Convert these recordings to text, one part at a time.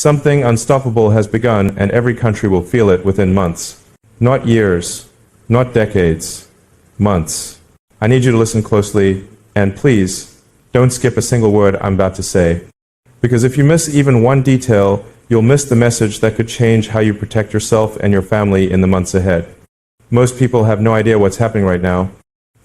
Something unstoppable has begun, and every country will feel it within months. Not years, not decades, months. I need you to listen closely, and please, don't skip a single word I'm about to say. Because if you miss even one detail, you'll miss the message that could change how you protect yourself and your family in the months ahead. Most people have no idea what's happening right now.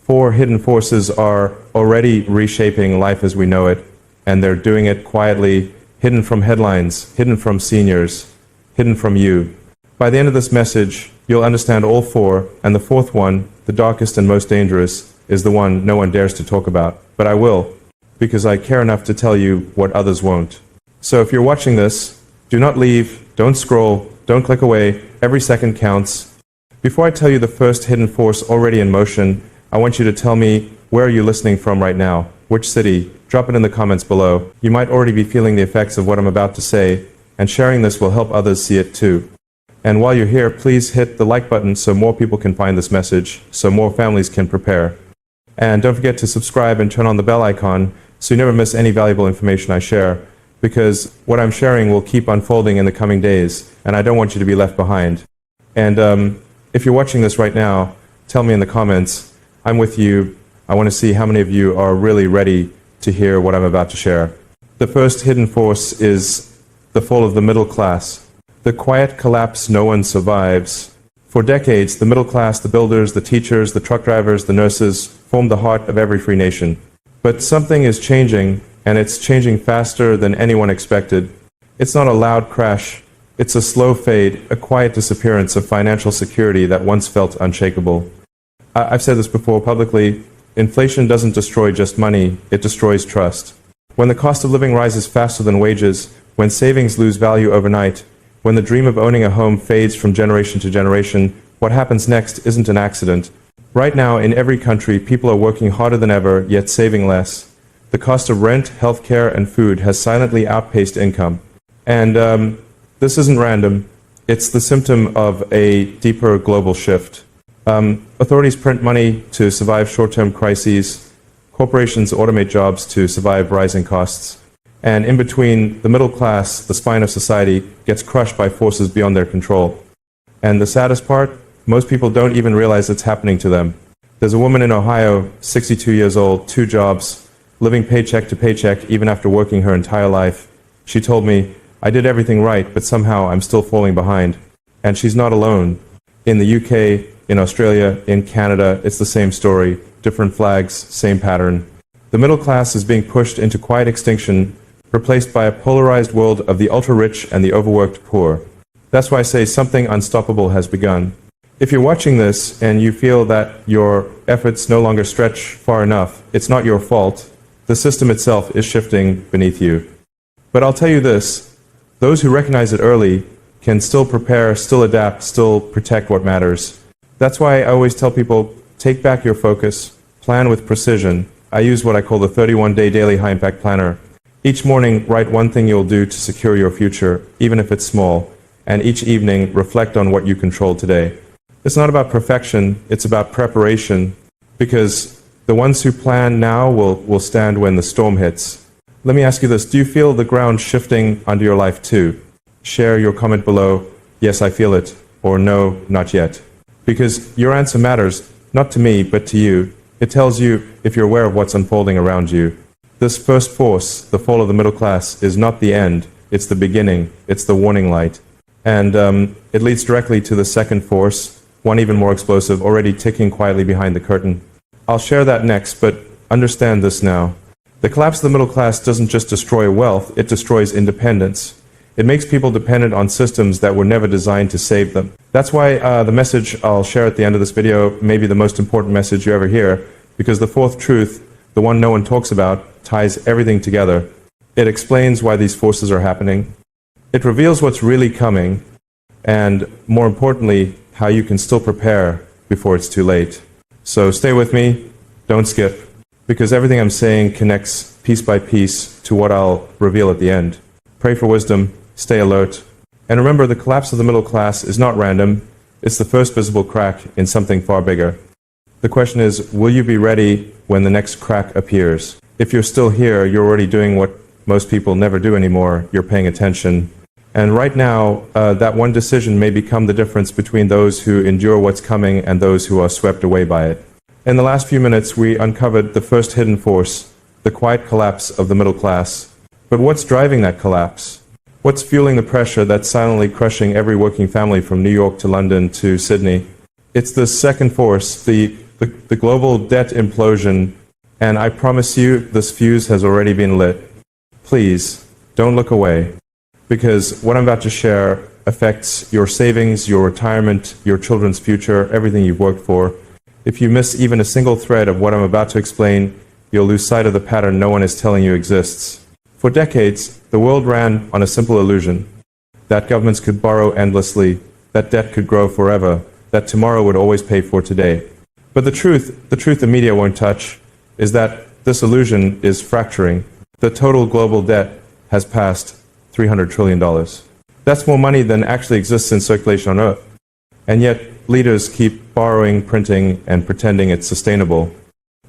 4 hidden forces are already reshaping life as we know it, and they're doing it quietly, hidden from headlines, hidden from seniors, hidden from you. By the end of this message, you'll understand all 4, and the 4th one, the darkest and most dangerous, is the one no one dares to talk about. But I will, because I care enough to tell you what others won't. So if you're watching this, do not leave, don't scroll, don't click away, every second counts. Before I tell you the first hidden force already in motion, I want you to tell me, where are you listening from right now? Which city? Drop it in the comments below. You might already be feeling the effects of what I'm about to say, and sharing this will help others see it too. And while you're here, please hit the like button so more people can find this message, so more families can prepare. And don't forget to subscribe and turn on the bell icon so you never miss any valuable information I share, because what I'm sharing will keep unfolding in the coming days, and I don't want you to be left behind. And if you're watching this right now, tell me in the comments. I'm with you. I want to see how many of you are really ready to hear what I'm about to share. The first hidden force is the fall of the middle class. The quiet collapse no one survives. For decades, the middle class, the builders, the teachers, the truck drivers, the nurses, formed the heart of every free nation. But something is changing, and it's changing faster than anyone expected. It's not a loud crash. It's a slow fade, a quiet disappearance of financial security that once felt unshakable. I've said this before publicly. Inflation doesn't destroy just money, it destroys trust. When the cost of living rises faster than wages, when savings lose value overnight, when the dream of owning a home fades from generation to generation, what happens next isn't an accident. Right now, in every country, people are working harder than ever, yet saving less. The cost of rent, healthcare, and food has silently outpaced income. And this isn't random. It's the symptom of a deeper global shift. Authorities print money to survive short-term crises. Corporations automate jobs to survive rising costs. And in between, the middle class, the spine of society, gets crushed by forces beyond their control. And the saddest part, most people don't even realize it's happening to them. There's a woman in Ohio, 62 years old, 2 jobs, living paycheck to paycheck even after working her entire life. She told me, I did everything right, but somehow I'm still falling behind. And she's not alone. In the UK, in Australia, in Canada, it's the same story. Different flags, same pattern. The middle class is being pushed into quiet extinction, replaced by a polarized world of the ultra-rich and the overworked poor. That's why I say something unstoppable has begun. If you're watching this and you feel that your efforts no longer stretch far enough, it's not your fault. The system itself is shifting beneath you. But I'll tell you this, those who recognize it early can still prepare, still adapt, still protect what matters. That's why I always tell people, take back your focus, plan with precision. I use what I call the 31-day daily high-impact planner. Each morning, write one thing you'll do to secure your future, even if it's small, and each evening, reflect on what you control today. It's not about perfection, it's about preparation, because the ones who plan now will stand when the storm hits. Let me ask you this, do you feel the ground shifting under your life too? Share your comment below, yes, I feel it, or no, not yet. Because your answer matters, not to me, but to you. It tells you if you're aware of what's unfolding around you. This first force, the fall of the middle class, is not the end, it's the beginning, it's the warning light. And it leads directly to the second force, one even more explosive, already ticking quietly behind the curtain. I'll share that next, but understand this now. The collapse of the middle class doesn't just destroy wealth, it destroys independence. It makes people dependent on systems that were never designed to save them. That's why the message I'll share at the end of this video may be the most important message you ever hear, because the fourth truth, the one no one talks about, ties everything together. It explains why these forces are happening. It reveals what's really coming, and more importantly, how you can still prepare before it's too late. So stay with me, don't skip, because everything I'm saying connects piece by piece to what I'll reveal at the end. Pray for wisdom, stay alert, and remember the collapse of the middle class is not random, it's the first visible crack in something far bigger. The question is, will you be ready when the next crack appears? If you're still here, you're already doing what most people never do anymore, you're paying attention. And right now, that one decision may become the difference between those who endure what's coming and those who are swept away by it. In the last few minutes, we uncovered the first hidden force, the quiet collapse of the middle class. But what's driving that collapse? What's fueling the pressure that's silently crushing every working family from New York to London to Sydney? It's the second force, the global debt implosion, and I promise you this fuse has already been lit. Please, don't look away, because what I'm about to share affects your savings, your retirement, your children's future, everything you've worked for. If you miss even a single thread of what I'm about to explain, you'll lose sight of the pattern no one is telling you exists. For decades, the world ran on a simple illusion that governments could borrow endlessly, that debt could grow forever, that tomorrow would always pay for today. But the truth the media won't touch, is that this illusion is fracturing. The total global debt has passed $300 trillion. That's more money than actually exists in circulation on Earth. And yet, leaders keep borrowing, printing, and pretending it's sustainable.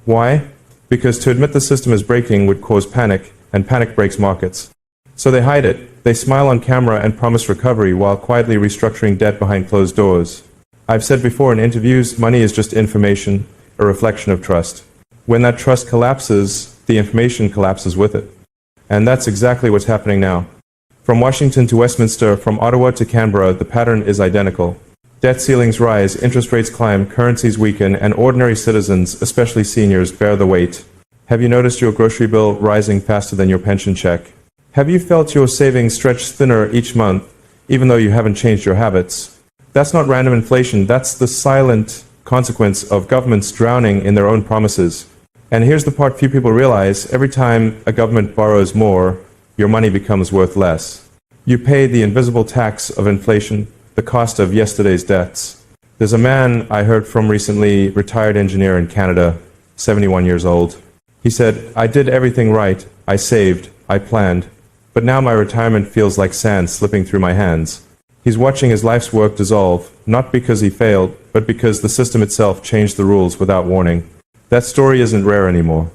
Why? Because to admit the system is breaking would cause panic, and panic breaks markets. So they hide it. They smile on camera and promise recovery while quietly restructuring debt behind closed doors. I've said before in interviews, money is just information, a reflection of trust. When that trust collapses, the information collapses with it. And that's exactly what's happening now. From Washington to Westminster, from Ottawa to Canberra, the pattern is identical. Debt ceilings rise, interest rates climb, currencies weaken, and ordinary citizens, especially seniors, bear the weight. Have you noticed your grocery bill rising faster than your pension check? Have you felt your savings stretch thinner each month, even though you haven't changed your habits? That's not random inflation, that's the silent consequence of governments drowning in their own promises. And here's the part few people realize, every time a government borrows more, your money becomes worth less. You pay the invisible tax of inflation, the cost of yesterday's debts. There's a man I heard from recently, retired engineer in Canada, 71 years old. He said, I did everything right, I saved, I planned, but now my retirement feels like sand slipping through my hands. He's watching his life's work dissolve, not because he failed, but because the system itself changed the rules without warning. That story isn't rare anymore.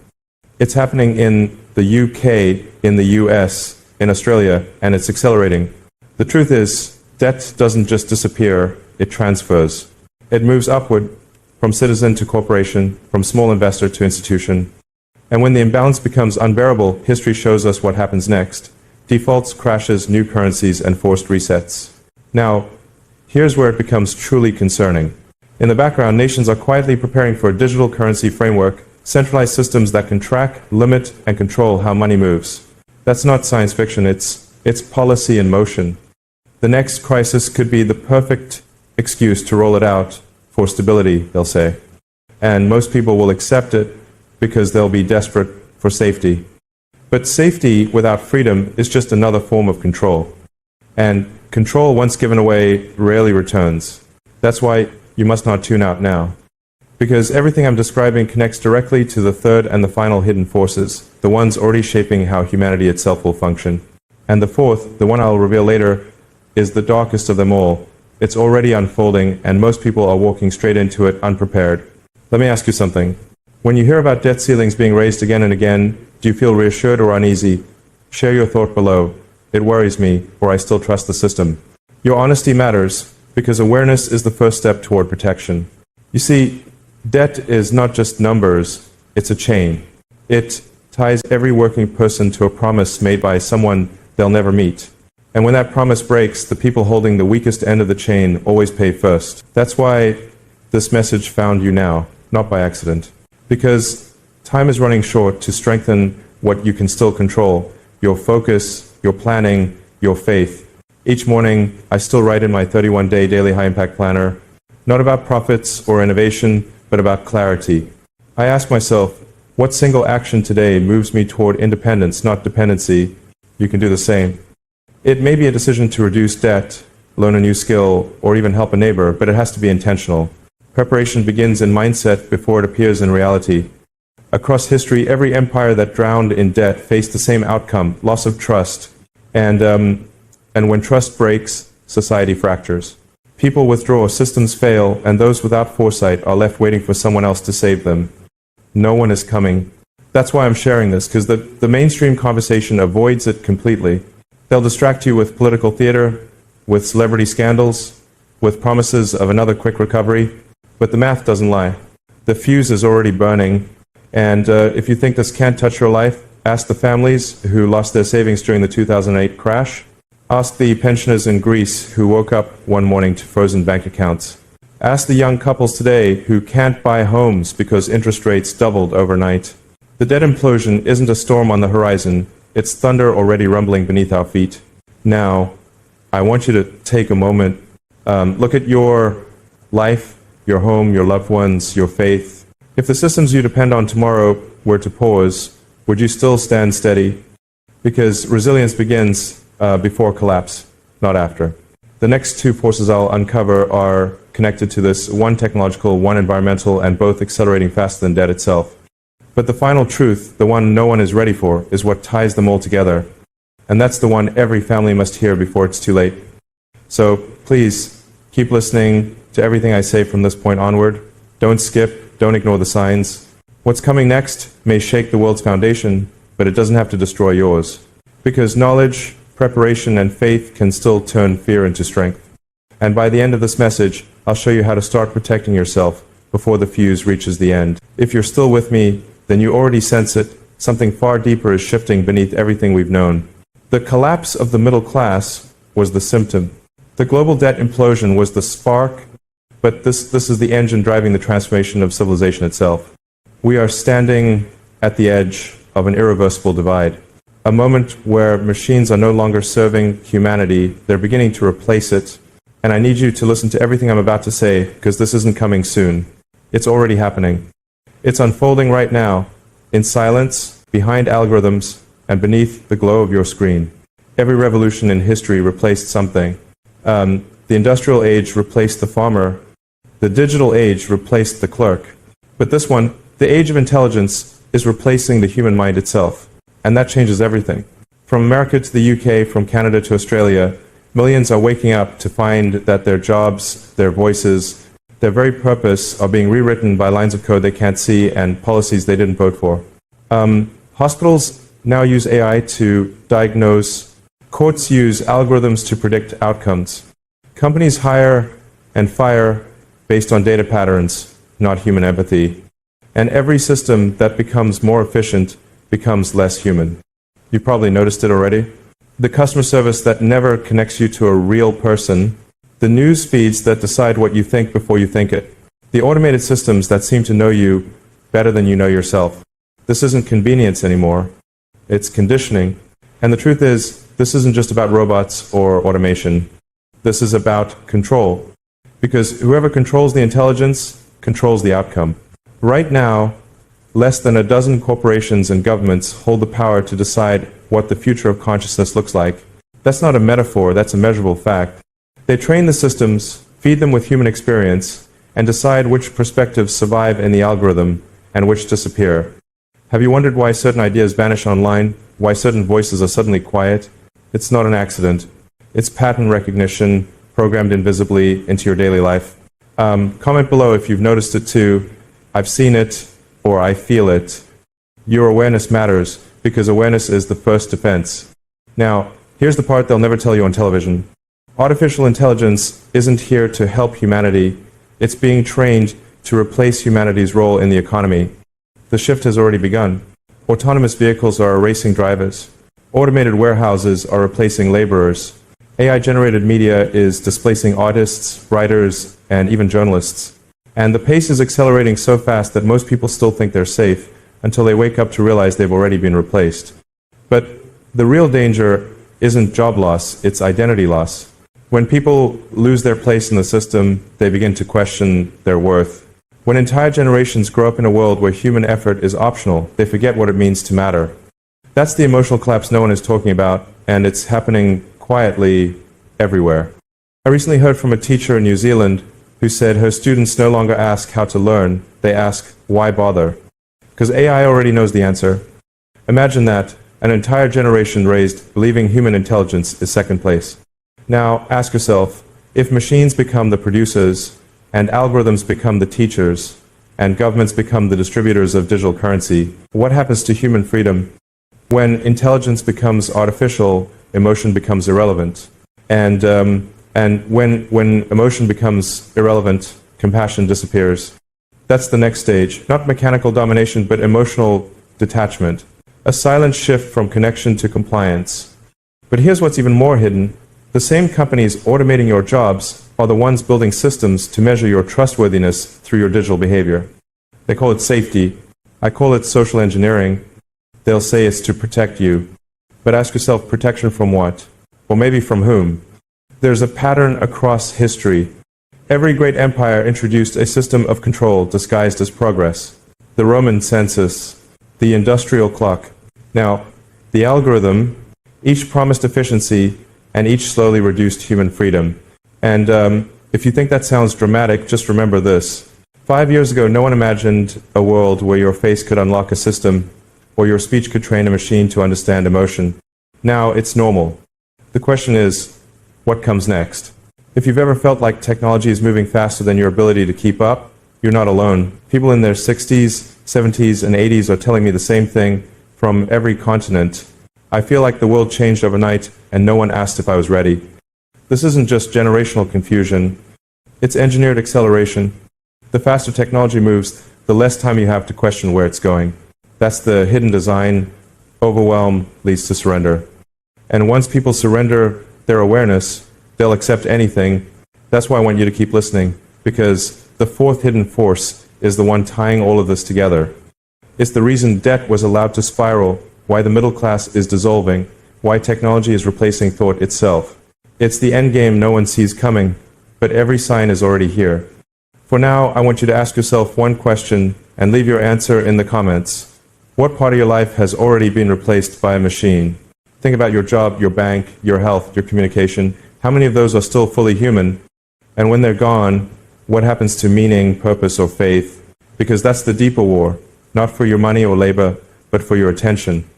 It's happening in the UK, in the US, in Australia, and it's accelerating. The truth is, debt doesn't just disappear, it transfers. It moves upward from citizen to corporation, from small investor to institution. And when the imbalance becomes unbearable, history shows us what happens next. Defaults, crashes, new currencies, and forced resets. Now, here's where it becomes truly concerning. In the background, nations are quietly preparing for a digital currency framework, centralized systems that can track, limit, and control how money moves. That's not science fiction, it's policy in motion. The next crisis could be the perfect excuse to roll it out for stability, they'll say. And most people will accept it because they'll be desperate for safety. But safety without freedom is just another form of control. And control once given away rarely returns. That's why you must not tune out now. Because everything I'm describing connects directly to the third and the final hidden forces, the ones already shaping how humanity itself will function. And the fourth, the one I'll reveal later, is the darkest of them all. It's already unfolding, and most people are walking straight into it unprepared. Let me ask you something. When you hear about debt ceilings being raised again and again, do you feel reassured or uneasy? Share your thought below. It worries me, or I still trust the system. Your honesty matters, because awareness is the first step toward protection. You see, debt is not just numbers, it's a chain. It ties every working person to a promise made by someone they'll never meet. And when that promise breaks, the people holding the weakest end of the chain always pay first. That's why this message found you now, not by accident. Because time is running short to strengthen what you can still control, your focus, your planning, your faith. Each morning, I still write in my 31-day daily high-impact planner, not about profits or innovation, but about clarity. I ask myself, what single action today moves me toward independence, not dependency? You can do the same. It may be a decision to reduce debt, learn a new skill, or even help a neighbor, but it has to be intentional. Preparation begins in mindset before it appears in reality. Across history, every empire that drowned in debt faced the same outcome, loss of trust. And when trust breaks, society fractures. People withdraw, systems fail, and those without foresight are left waiting for someone else to save them. No one is coming. That's why I'm sharing this, because the mainstream conversation avoids it completely. They'll distract you with political theater, with celebrity scandals, with promises of another quick recovery, but the math doesn't lie. The fuse is already burning, and if you think this can't touch your life, ask the families who lost their savings during the 2008 crash. Ask the pensioners in Greece who woke up one morning to frozen bank accounts. Ask the young couples today who can't buy homes because interest rates doubled overnight. The debt implosion isn't a storm on the horizon, it's thunder already rumbling beneath our feet. Now, I want you to take a moment, look at your life, your home, your loved ones, your faith. If the systems you depend on tomorrow were to pause, would you still stand steady? Because resilience begins before collapse, not after. The next two forces I'll uncover are connected to this, one technological, one environmental, and both accelerating faster than debt itself. But the final truth, the one no one is ready for, is what ties them all together. And that's the one every family must hear before it's too late. So please, keep listening to everything I say from this point onward. Don't skip, don't ignore the signs. What's coming next may shake the world's foundation, but it doesn't have to destroy yours. Because knowledge, preparation, and faith can still turn fear into strength. And by the end of this message, I'll show you how to start protecting yourself before the fuse reaches the end. If you're still with me, then you already sense it. Something far deeper is shifting beneath everything we've known. The collapse of the middle class was the symptom. The global debt implosion was the spark, but this is the engine driving the transformation of civilization itself. We are standing at the edge of an irreversible divide. A moment where machines are no longer serving humanity, they're beginning to replace it. And I need you to listen to everything I'm about to say, because this isn't coming soon. It's already happening. It's unfolding right now, in silence, behind algorithms, and beneath the glow of your screen. Every revolution in history replaced something. The industrial age replaced the farmer. The digital age replaced the clerk. But this one, the age of intelligence, is replacing the human mind itself. And that changes everything. From America to the UK, from Canada to Australia, millions are waking up to find that their jobs, their voices, their very purpose are being rewritten by lines of code they can't see and policies they didn't vote for. Hospitals now use AI to diagnose. Courts use algorithms to predict outcomes. Companies hire and fire based on data patterns, not human empathy. And every system that becomes more efficient becomes less human. You've probably noticed it already. The customer service that never connects you to a real person. The news feeds that decide what you think before you think it. The automated systems that seem to know you better than you know yourself. This isn't convenience anymore. It's conditioning. And the truth is, this isn't just about robots or automation. This is about control. Because whoever controls the intelligence controls the outcome. Right now, less than a dozen corporations and governments hold the power to decide what the future of consciousness looks like. That's not a metaphor, that's a measurable fact. They train the systems, feed them with human experience, and decide which perspectives survive in the algorithm and which disappear. Have you wondered why certain ideas vanish online? Why certain voices are suddenly quiet? It's not an accident. It's pattern recognition programmed invisibly into your daily life. Comment below if you've noticed it too. I've seen it, or I feel it. Your awareness matters, because awareness is the first defense. Now, here's the part they'll never tell you on television. Artificial intelligence isn't here to help humanity. It's being trained to replace humanity's role in the economy. The shift has already begun. Autonomous vehicles are erasing drivers. Automated warehouses are replacing laborers. AI-generated media is displacing artists, writers, and even journalists. And the pace is accelerating so fast that most people still think they're safe until they wake up to realize they've already been replaced. But the real danger isn't job loss, it's identity loss. When people lose their place in the system, they begin to question their worth. When entire generations grow up in a world where human effort is optional, they forget what it means to matter. That's the emotional collapse no one is talking about, and it's happening quietly everywhere. I recently heard from a teacher in New Zealand who said her students no longer ask how to learn, they ask, why bother? Because AI already knows the answer. Imagine that, an entire generation raised believing human intelligence is second place. Now, ask yourself, if machines become the producers, and algorithms become the teachers, and governments become the distributors of digital currency, what happens to human freedom? When intelligence becomes artificial, emotion becomes irrelevant. And when emotion becomes irrelevant, compassion disappears. That's the next stage. Not mechanical domination, but emotional detachment. A silent shift from connection to compliance. But here's what's even more hidden. The same companies automating your jobs are the ones building systems to measure your trustworthiness through your digital behavior. They call it safety. I call it social engineering. They'll say it's to protect you. But ask yourself, protection from what? Or maybe from whom? There's a pattern across history. Every great empire introduced a system of control disguised as progress. The Roman census, the industrial clock. Now, the algorithm, each promised efficiency, and each slowly reduced human freedom. And if you think that sounds dramatic, just remember this. 5 years ago, no one imagined a world where your face could unlock a system, or your speech could train a machine to understand emotion. Now, it's normal. The question is, what comes next? If you've ever felt like technology is moving faster than your ability to keep up, you're not alone. People in their 60s, 70s, and 80s are telling me the same thing from every continent. I feel like the world changed overnight, and no one asked if I was ready. This isn't just generational confusion. It's engineered acceleration. The faster technology moves, the less time you have to question where it's going. That's the hidden design. Overwhelm leads to surrender. And once people surrender their awareness, they'll accept anything. That's why I want you to keep listening, because the fourth hidden force is the one tying all of this together. It's the reason debt was allowed to spiral, why the middle class is dissolving, why technology is replacing thought itself. It's the end game no one sees coming, but every sign is already here. For now, I want you to ask yourself one question and leave your answer in the comments. What part of your life has already been replaced by a machine? Think about your job, your bank, your health, your communication. How many of those are still fully human? And when they're gone, what happens to meaning, purpose, or faith? Because that's the deeper war, not for your money or labor, but for your attention.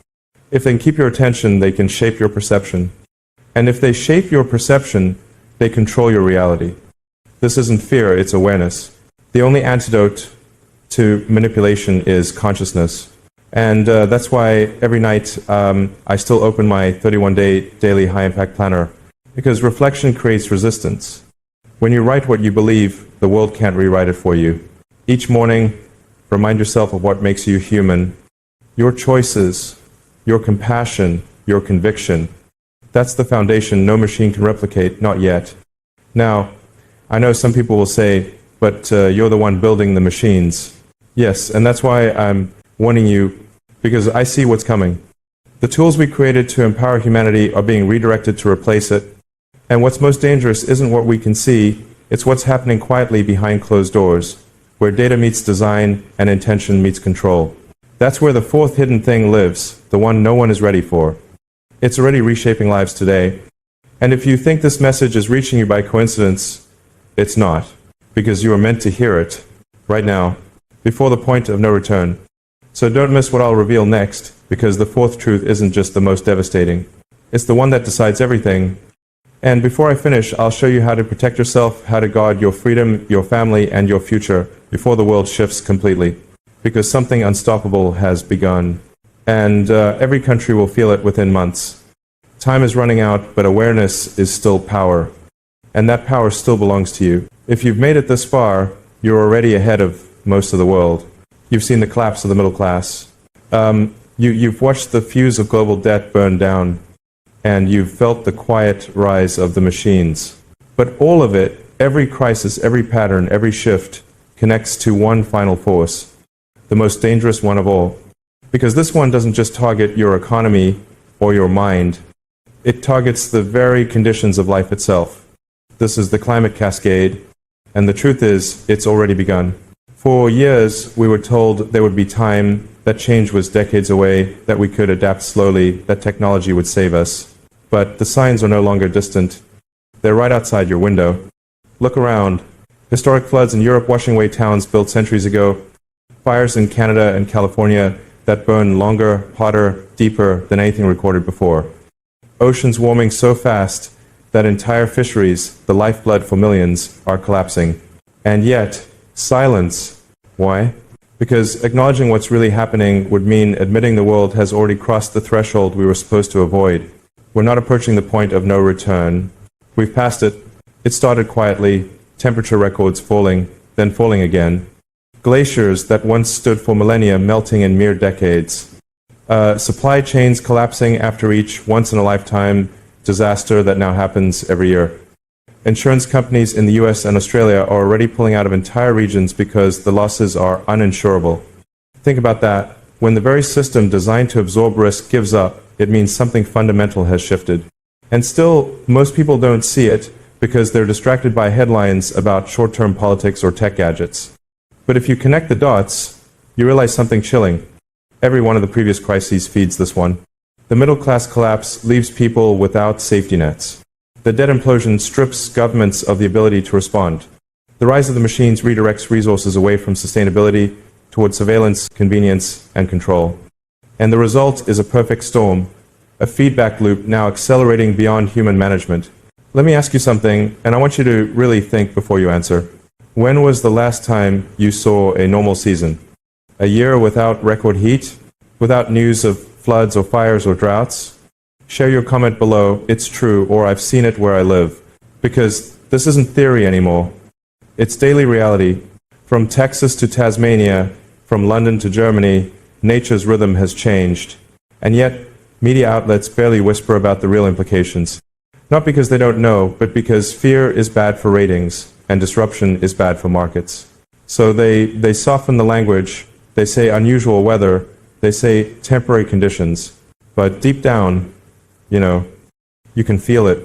If they can keep your attention, they can shape your perception. And if they shape your perception, they control your reality. This isn't fear, it's awareness. The only antidote to manipulation is consciousness. And that's why every night I still open my 31-day daily high-impact planner, because reflection creates resistance. When you write what you believe, the world can't rewrite it for you. Each morning, remind yourself of what makes you human. Your choices, your compassion, your conviction. That's the foundation no machine can replicate, not yet. Now, I know some people will say, but you're the one building the machines. Yes, and that's why I'm warning you, because I see what's coming. The tools we created to empower humanity are being redirected to replace it. And what's most dangerous isn't what we can see, it's what's happening quietly behind closed doors, where data meets design and intention meets control. That's where the fourth hidden thing lives, the one no one is ready for. It's already reshaping lives today. And if you think this message is reaching you by coincidence, it's not, because you are meant to hear it, right now, before the point of no return. So don't miss what I'll reveal next, because the fourth truth isn't just the most devastating. It's the one that decides everything. And before I finish, I'll show you how to protect yourself, how to guard your freedom, your family, and your future before the world shifts completely. Because something unstoppable has begun. And every country will feel it within months. Time is running out, but awareness is still power. And that power still belongs to you. If you've made it this far, you're already ahead of most of the world. You've seen the collapse of the middle class. You've watched the fuse of global debt burn down. And you've felt the quiet rise of the machines. But all of it, every crisis, every pattern, every shift, connects to one final force, the most dangerous one of all. Because this one doesn't just target your economy or your mind, it targets the very conditions of life itself. This is the climate cascade, and the truth is, it's already begun. For years, we were told there would be time, that change was decades away, that we could adapt slowly, that technology would save us. But the signs are no longer distant. They're right outside your window. Look around. Historic floods in Europe washing away towns built centuries ago. Fires in Canada and California that burn longer, hotter, deeper than anything recorded before. Oceans warming so fast that entire fisheries, the lifeblood for millions, are collapsing. And yet, silence. Why? Because acknowledging what's really happening would mean admitting the world has already crossed the threshold we were supposed to avoid. We're not approaching the point of no return. We've passed it. It started quietly, temperature records falling, then falling again. Glaciers that once stood for millennia melting in mere decades. Supply chains collapsing after each once-in-a-lifetime disaster that now happens every year. Insurance companies in the US and Australia are already pulling out of entire regions because the losses are uninsurable. Think about that. When the very system designed to absorb risk gives up, it means something fundamental has shifted. And still, most people don't see it because they're distracted by headlines about short-term politics or tech gadgets. But if you connect the dots, you realize something chilling. Every one of the previous crises feeds this one. The middle-class collapse leaves people without safety nets. The debt implosion strips governments of the ability to respond. The rise of the machines redirects resources away from sustainability towards surveillance, convenience, and control. And the result is a perfect storm, a feedback loop now accelerating beyond human management. Let me ask you something, and I want you to really think before you answer. When was the last time you saw a normal season? A year without record heat? Without news of floods or fires or droughts? Share your comment below, it's true, or I've seen it where I live. Because this isn't theory anymore. It's daily reality. From Texas to Tasmania, from London to Germany, nature's rhythm has changed. And yet, media outlets barely whisper about the real implications. Not because they don't know, but because fear is bad for ratings, and disruption is bad for markets. So they soften the language, they say unusual weather, they say temporary conditions. But deep down, you can feel it.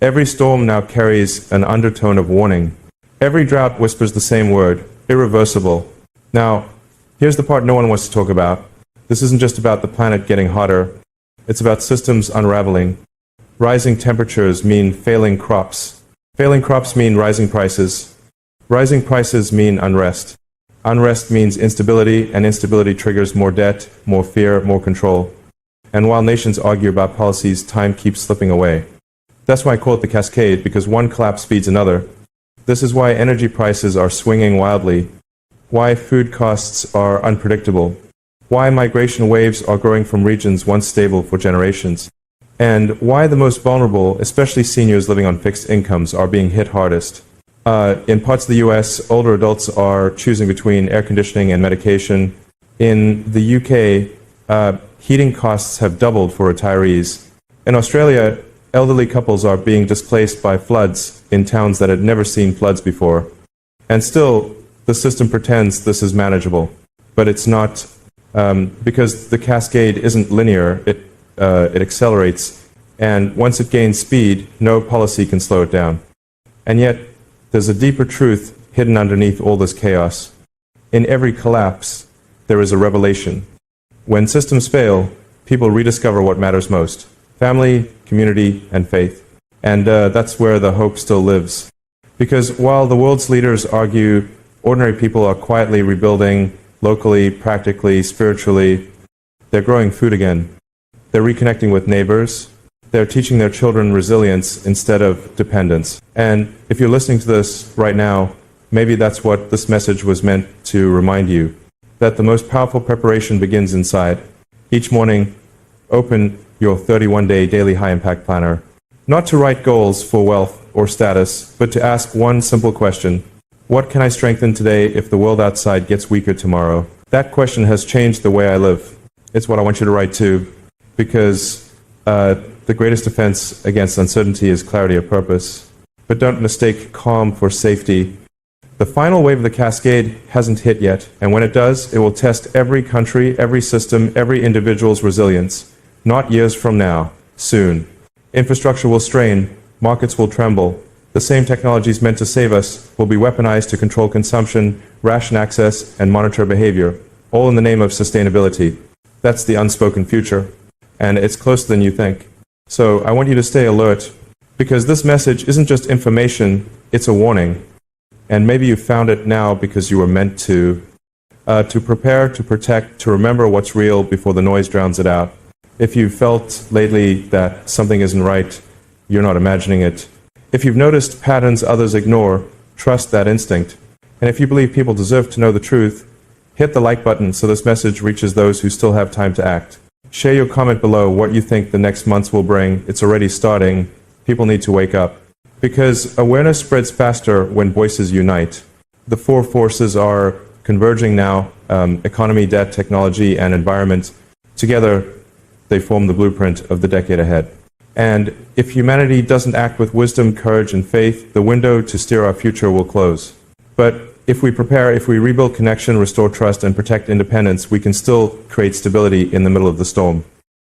Every storm now carries an undertone of warning. Every drought whispers the same word, irreversible. Now, here's the part no one wants to talk about. This isn't just about the planet getting hotter. It's about systems unraveling. Rising temperatures mean failing crops. Failing crops mean rising prices. Rising prices mean unrest. Unrest means instability, and instability triggers more debt, more fear, more control. And while nations argue about policies, time keeps slipping away. That's why I call it the cascade, because one collapse feeds another. This is why energy prices are swinging wildly, why food costs are unpredictable, why migration waves are growing from regions once stable for generations, and why the most vulnerable, especially seniors living on fixed incomes, are being hit hardest. In parts of the US, older adults are choosing between air conditioning and medication. In the UK, heating costs have doubled for retirees. In Australia, elderly couples are being displaced by floods in towns that had never seen floods before. And still, the system pretends this is manageable. But it's not, because the cascade isn't linear, it accelerates. And once it gains speed, no policy can slow it down. And yet, there's a deeper truth hidden underneath all this chaos. In every collapse, there is a revelation. When systems fail, people rediscover what matters most: family, community, and faith. And that's where the hope still lives. Because while the world's leaders argue ordinary people are quietly rebuilding, locally, practically, spiritually, they're growing food again. They're reconnecting with neighbors. They're teaching their children resilience instead of dependence. And if you're listening to this right now, maybe that's what this message was meant to remind you. That the most powerful preparation begins inside. Each morning, open your 31-day daily high-impact planner. Not to write goals for wealth or status, but to ask one simple question. What can I strengthen today if the world outside gets weaker tomorrow? That question has changed the way I live. It's what I want you to write too. Because the greatest defense against uncertainty is clarity of purpose. But don't mistake calm for safety. The final wave of the cascade hasn't hit yet, and when it does, it will test every country, every system, every individual's resilience. Not years from now, soon. Infrastructure will strain, markets will tremble. The same technologies meant to save us will be weaponized to control consumption, ration access, and monitor behavior, all in the name of sustainability. That's the unspoken future, and it's closer than you think. So I want you to stay alert, because this message isn't just information, it's a warning. And maybe you found it now because you were meant to prepare, to protect, to remember what's real before the noise drowns it out. If you've felt lately that something isn't right, you're not imagining it. If you've noticed patterns others ignore, trust that instinct. And if you believe people deserve to know the truth, hit the like button so this message reaches those who still have time to act. Share your comment below what you think the next months will bring. It's already starting. People need to wake up. Because awareness spreads faster when voices unite. The four forces are converging now: economy, debt, technology, and environment. Together, they form the blueprint of the decade ahead. And if humanity doesn't act with wisdom, courage, and faith, the window to steer our future will close. But if we prepare, if we rebuild connection, restore trust, and protect independence, we can still create stability in the middle of the storm.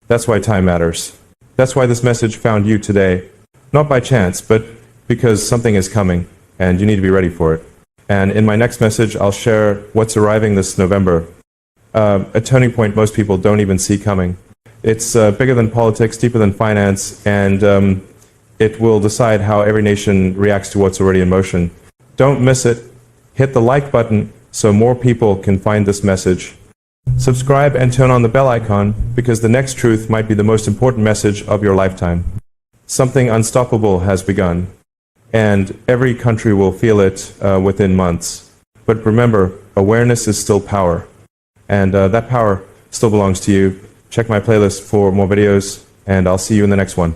That's why time matters. That's why this message found you today. Not by chance, but because something is coming, and you need to be ready for it. And in my next message, I'll share what's arriving this November. A turning point most people don't even see coming. It's bigger than politics, deeper than finance, and it will decide how every nation reacts to what's already in motion. Don't miss it. Hit the like button so more people can find this message. Subscribe and turn on the bell icon, because the next truth might be the most important message of your lifetime. Something unstoppable has begun, and every country will feel it within months. But remember, awareness is still power, and that power still belongs to you. Check my playlist for more videos, and I'll see you in the next one.